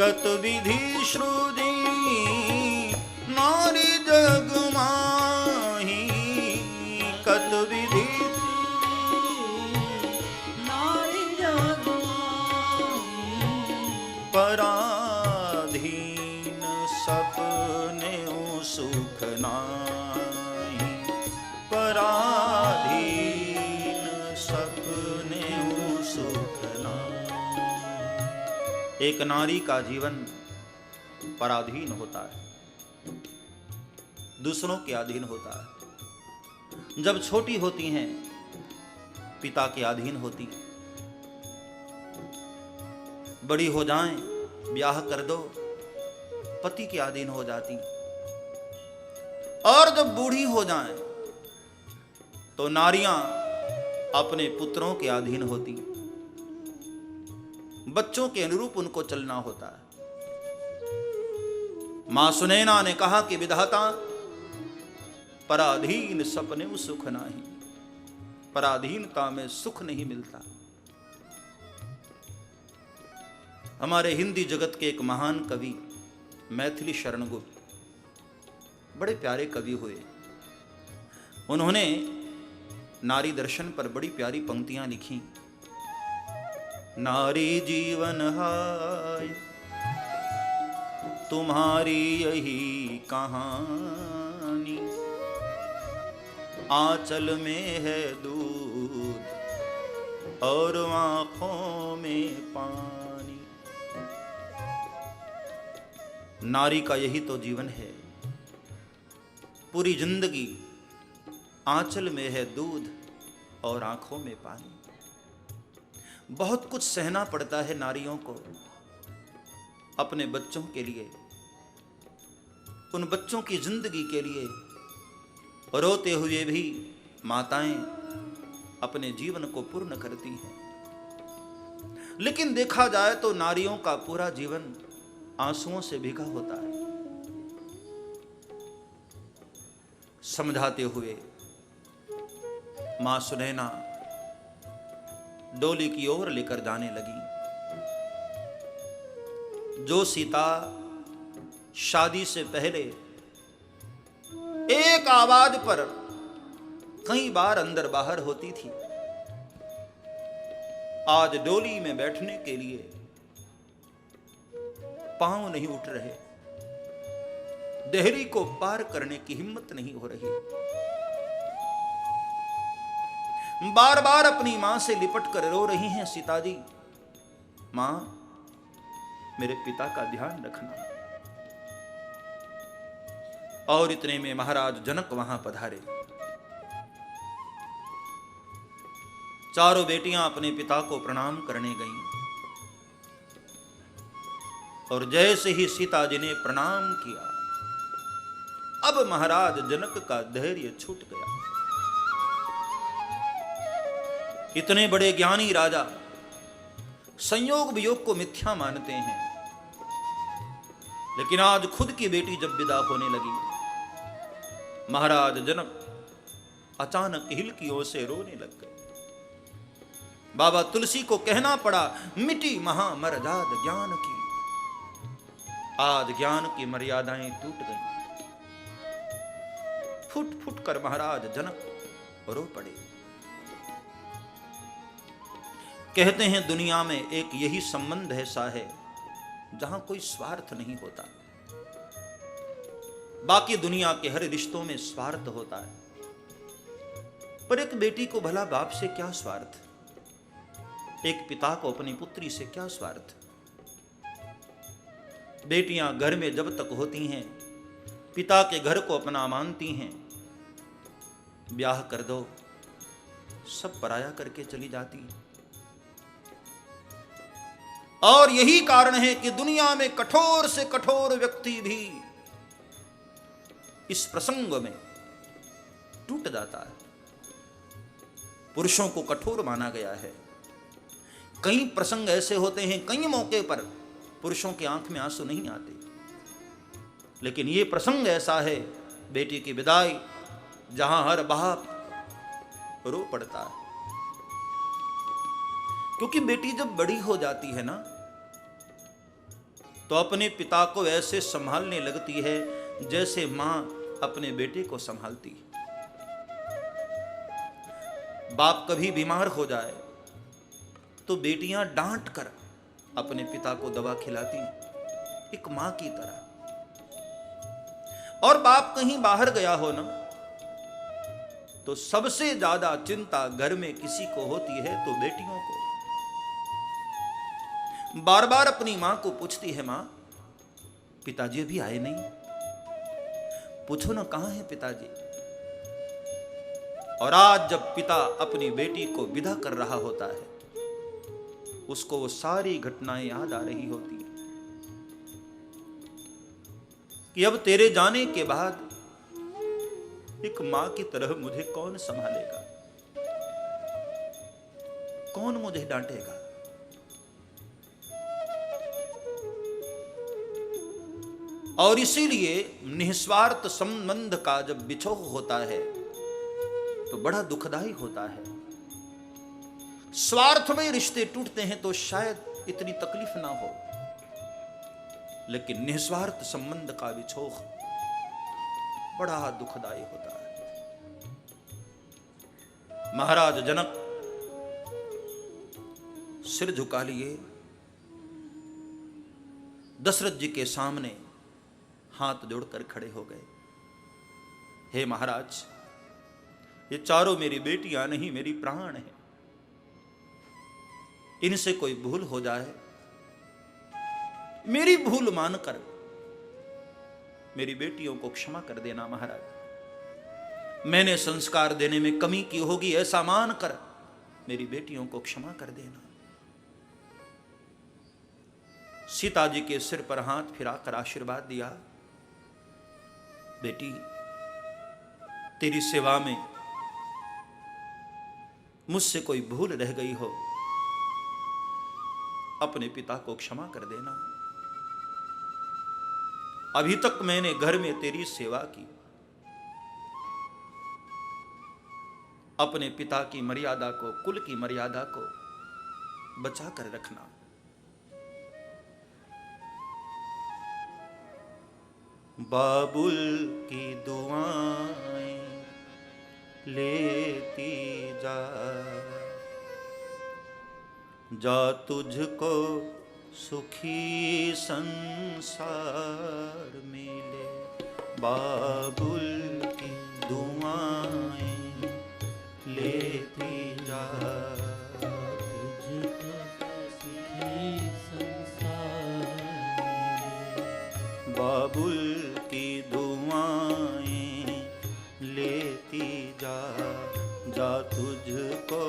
कत विधि श्रुति नारी जग माही, कत विधि नारी जग पराधीन सपने सुख नाही, पराधीन सपने सुख नाही। एक नारी का जीवन पराधीन होता है, दूसरों के अधीन होता है। जब छोटी होती हैं पिता के अधीन होती, बड़ी हो जाएं ब्याह कर दो पति के अधीन हो जाती, और जब बूढ़ी हो जाएं तो नारियां अपने पुत्रों के अधीन होती, बच्चों के अनुरूप उनको चलना होता है। मां सुनैना ने कहा कि विधाता पराधीन सपने सुख नाही, पराधीनता में सुख नहीं मिलता। हमारे हिंदी जगत के एक महान कवि मैथिली शरण गुप्त बड़े प्यारे कवि हुए। उन्होंने नारी दर्शन पर बड़ी प्यारी पंक्तियां लिखी। नारी जीवन हाय तुम्हारी यही कहानी, आंचल में है दूध और आंखों में पानी। नारी का यही तो जीवन है, पूरी जिंदगी आंचल में है दूध और आंखों में पानी। बहुत कुछ सहना पड़ता है नारियों को अपने बच्चों के लिए, उन बच्चों की जिंदगी के लिए। रोते हुए भी माताएं अपने जीवन को पूर्ण करती हैं। लेकिन देखा जाए तो नारियों का पूरा जीवन आंसुओं से भीगा होता है। समझाते हुए मां सुनैना डोली की ओर लेकर जाने लगी। जो सीता शादी से पहले एक आवाज पर कई बार अंदर बाहर होती थी, आज डोली में बैठने के लिए पांव नहीं उठ रहे, देहरी को पार करने की हिम्मत नहीं हो रही। बार बार अपनी मां से लिपट कर रो रही हैं सीता जी, मां मेरे पिता का ध्यान रखना। और इतने में महाराज जनक वहां पधारे। चारों बेटियां अपने पिता को प्रणाम करने गईं, और जैसे ही सीता जी ने प्रणाम किया, अब महाराज जनक का धैर्य छूट गया। इतने बड़े ज्ञानी राजा संयोग वियोग को मिथ्या मानते हैं, लेकिन आज खुद की बेटी जब विदा होने लगी, महाराज जनक अचानक हिलकियों से रोने लग गए। बाबा तुलसी को कहना पड़ा, मिटी महामर्याद ज्ञान की। आज ज्ञान की मर्यादाएं टूट गई। फुट फुट कर महाराज जनक रो पड़े। कहते हैं दुनिया में एक यही संबंध ऐसा है जहां कोई स्वार्थ नहीं होता। बाकी दुनिया के हर रिश्तों में स्वार्थ होता है, पर एक बेटी को भला बाप से क्या स्वार्थ, एक पिता को अपनी पुत्री से क्या स्वार्थ। बेटियां घर में जब तक होती हैं पिता के घर को अपना मानती हैं, ब्याह कर दो सब पराया करके चली जाती। और यही कारण है कि दुनिया में कठोर से कठोर व्यक्ति भी इस प्रसंग में टूट जाता है। पुरुषों को कठोर माना गया है। कई प्रसंग ऐसे होते हैं, कई मौके पर पुरुषों की आंख में आंसू नहीं आते, लेकिन ये प्रसंग ऐसा है, बेटी की विदाई, जहां हर बाप रो पड़ता है। क्योंकि बेटी जब बड़ी हो जाती है ना, तो अपने पिता को ऐसे संभालने लगती है जैसे मां अपने बेटे को संभालती है। बाप कभी बीमार हो जाए तो बेटियां डांट कर अपने पिता को दवा खिलाती हैं, एक मां की तरह। और बाप कहीं बाहर गया हो ना, तो सबसे ज्यादा चिंता घर में किसी को होती है तो बेटियों को। बार बार अपनी मां को पूछती है, मां पिताजी अभी आए नहीं, पूछो ना कहां है पिताजी। और आज जब पिता अपनी बेटी को विदा कर रहा होता है, उसको वो सारी घटनाएं याद आ रही होती हैं कि अब तेरे जाने के बाद एक मां की तरह मुझे कौन संभालेगा, कौन मुझे डांटेगा। और इसीलिए निस्वार्थ संबंध का जब बिछोह होता है तो बड़ा दुखदाई होता है। स्वार्थ में रिश्ते टूटते हैं तो शायद इतनी तकलीफ ना हो, लेकिन निस्वार्थ संबंध का बिछोह बड़ा दुखदाई होता है। महाराज जनक सिर झुका लिए दशरथ जी के सामने हाथ जोड़कर खड़े हो गए। हे महाराज, ये चारों मेरी बेटियां नहीं, मेरी प्राण है। इनसे कोई भूल हो जाए, मेरी भूल मानकर मेरी बेटियों को क्षमा कर देना महाराज। मैंने संस्कार देने में कमी की होगी ऐसा मानकर मेरी बेटियों को क्षमा कर देना। सीता जी के सिर पर हाथ फिराकर आशीर्वाद दिया, बेटी तेरी सेवा में मुझसे कोई भूल रह गई हो, अपने पिता को क्षमा कर देना। अभी तक मैंने घर में तेरी सेवा की, अपने पिता की मर्यादा को, कुल की मर्यादा को बचा कर रखना। बाबुल की दुआएं लेती जा, जा तुझको सुखी संसार मिले। बाबुल की दुआएं लेती जा, तुझको सुखी संसार मिले। बाबुल की दुआएं लेती जा, जा तुझको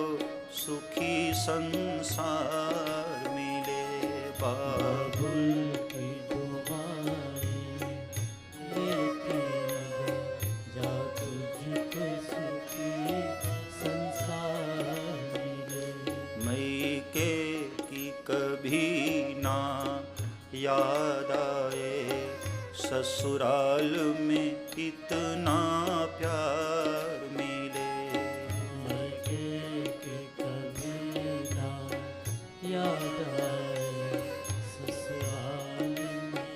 सुखी संसार मिले। बाबुल की दुआएं लेती जा, तुझको सुखी संसार मिले। मैके की कभी ना याद आए, ससुराल में इतना प्यार मिले। मैके की कभी ना याद आए, ससुराल में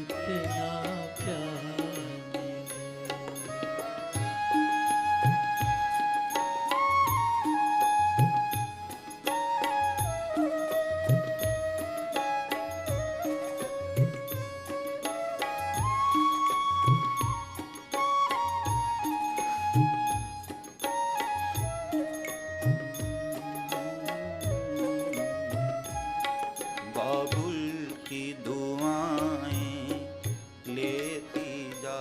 इतना प्यार मिले। बाबुल की दुआएं लेती जा,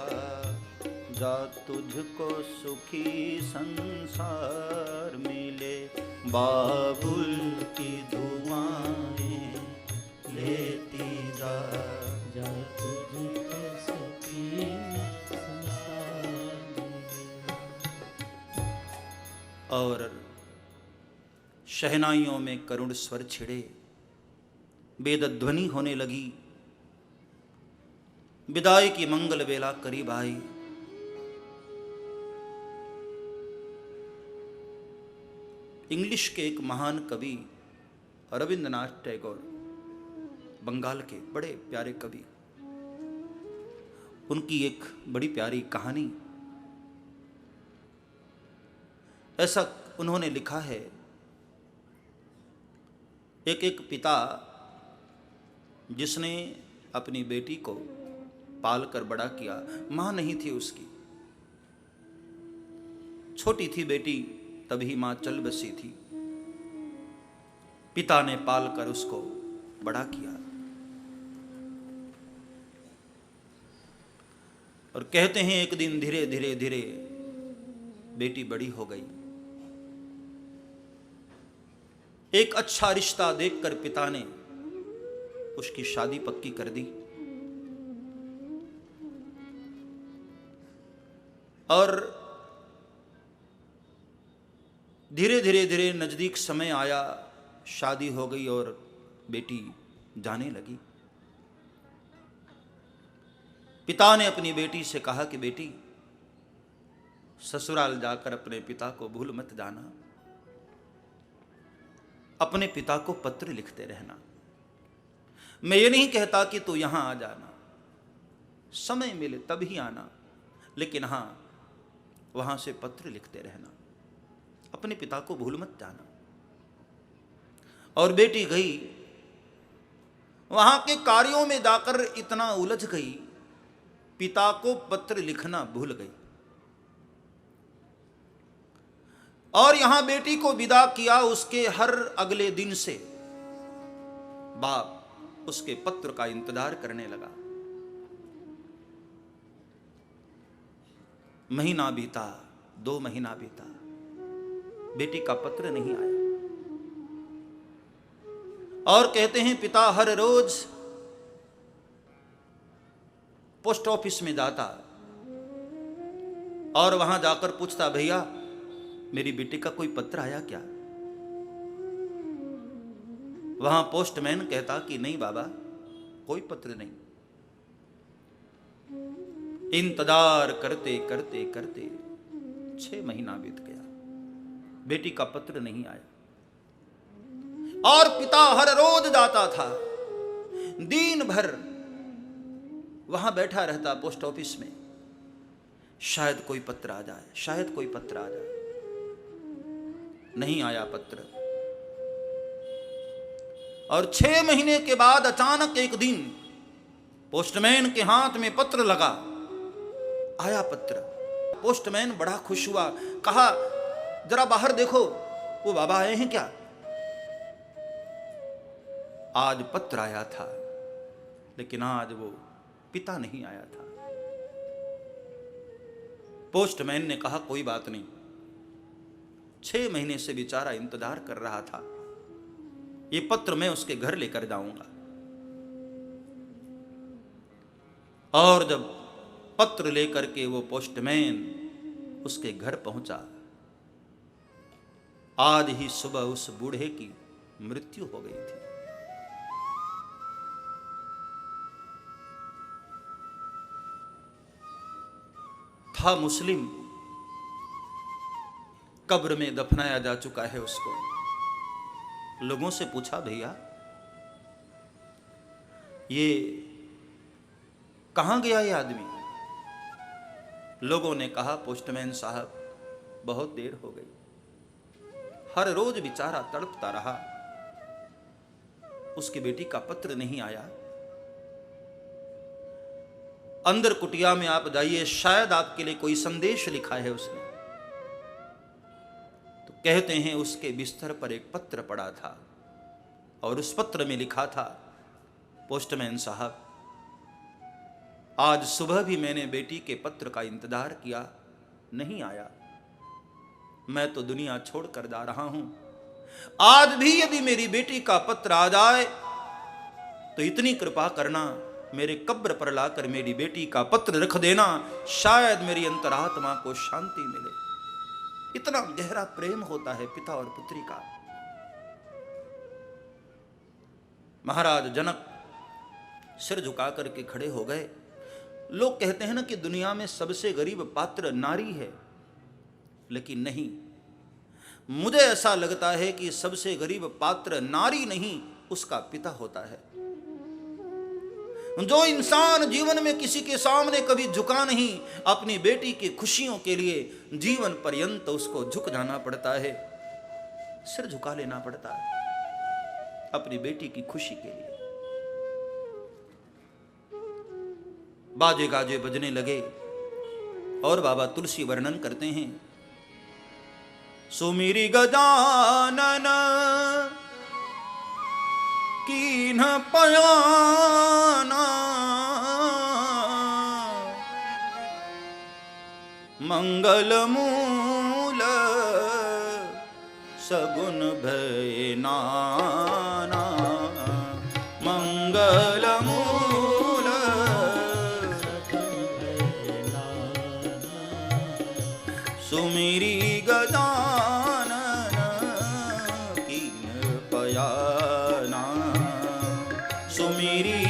जा तुझको सुखी संसार मिले। बाबुल की दुआएं लेती जा, जा तुझको सुखी संसार मिले। और शहनाइयों में करुण स्वर छिड़े, वेदध्वनि होने लगी। विदाई की मंगल वेला करीब आई। इंग्लिश के एक महान कवि रविंद्रनाथ टैगोर बंगाल के बड़े प्यारे कवि, उनकी एक बड़ी प्यारी कहानी। ऐसा उन्होंने लिखा है, एक पिता जिसने अपनी बेटी को पालकर बड़ा किया, मां नहीं थी उसकी, छोटी थी बेटी, तभी मां चल बसी थी। पिता ने पालकर उसको बड़ा किया और कहते हैं एक दिन धीरे धीरे धीरे बेटी बड़ी हो गई। एक अच्छा रिश्ता देखकर पिता ने उसकी शादी पक्की कर दी और धीरे धीरे धीरे नजदीक समय आया, शादी हो गई और बेटी जाने लगी। पिता ने अपनी बेटी से कहा कि बेटी, ससुराल जाकर अपने पिता को भूल मत जाना, अपने पिता को पत्र लिखते रहना। मैं ये नहीं कहता कि तू यहां आ जाना, समय मिले तभी आना, लेकिन हां वहां से पत्र लिखते रहना, अपने पिता को भूल मत जाना। और बेटी गई, वहां के कार्यों में जाकर इतना उलझ गई, पिता को पत्र लिखना भूल गई। और यहां बेटी को विदा किया, उसके हर अगले दिन से बाप उसके पत्र का इंतजार करने लगा। महीना बीता, 2 महीना बीता, बेटी का पत्र नहीं आया। और कहते हैं पिता हर रोज पोस्ट ऑफिस में जाता और वहां जाकर पूछता, भैया मेरी बेटी का कोई पत्र आया क्या? वहां पोस्टमैन कहता कि नहीं बाबा, कोई पत्र नहीं। इंतजार करते करते करते 6 महीना बीत गया, बेटी का पत्र नहीं आया। और पिता हर रोज जाता था, दिन भर वहां बैठा रहता पोस्ट ऑफिस में, शायद कोई पत्र आ जाए, शायद कोई पत्र आ जाए। नहीं आया पत्र। और 6 महीने के बाद अचानक एक दिन पोस्टमैन के हाथ में पत्र लगा, आया पत्र। पोस्टमैन बड़ा खुश हुआ, कहा जरा बाहर देखो, वो बाबा आए हैं क्या? आज पत्र आया था, लेकिन आज वो पिता नहीं आया था। पोस्टमैन ने कहा कोई बात नहीं, 6 महीने से बेचारा इंतजार कर रहा था, ये पत्र मैं उसके घर लेकर जाऊंगा। और जब पत्र लेकर के वो पोस्टमैन उसके घर पहुंचा, आज ही सुबह उस बूढ़े की मृत्यु हो गई थी। था मुस्लिम, कब्र में दफनाया जा चुका है उसको। लोगों से पूछा, भैया ये कहां गया ये आदमी? लोगों ने कहा, पोस्टमैन साहब बहुत देर हो गई, हर रोज बेचारा तड़पता रहा, उसकी बेटी का पत्र नहीं आया। अंदर कुटिया में आप जाइए, शायद आपके लिए कोई संदेश लिखा है उसने। तो कहते हैं उसके बिस्तर पर एक पत्र पड़ा था और उस पत्र में लिखा था, पोस्टमैन साहब आज सुबह भी मैंने बेटी के पत्र का इंतजार किया, नहीं आया, मैं तो दुनिया छोड़कर जा रहा हूं। आज भी यदि मेरी बेटी का पत्र आ जाए तो इतनी कृपा करना, मेरे कब्र पर लाकर मेरी बेटी का पत्र रख देना, शायद मेरी अंतरात्मा को शांति मिले। इतना गहरा प्रेम होता है पिता और पुत्री का। महाराज जनक सिर झुका करके खड़े हो गए। लोग कहते हैं ना कि दुनिया में सबसे गरीब पात्र नारी है, लेकिन नहीं, मुझे ऐसा लगता है कि सबसे गरीब पात्र नारी नहीं, उसका पिता होता है। जो इंसान जीवन में किसी के सामने कभी झुका नहीं, अपनी बेटी की खुशियों के लिए जीवन पर्यंत उसको झुक जाना पड़ता है, सिर झुका लेना पड़ता है अपनी बेटी की खुशी के लिए। बाजे गाजे बजने लगे और बाबा तुलसी वर्णन करते हैं, सुमिरी गजानन कीन्ह पयाना, मंगल मूल सगुन भय नाना, मंगल मूल सुमिरी गजानन कीन्ह पयाना, सुमिरी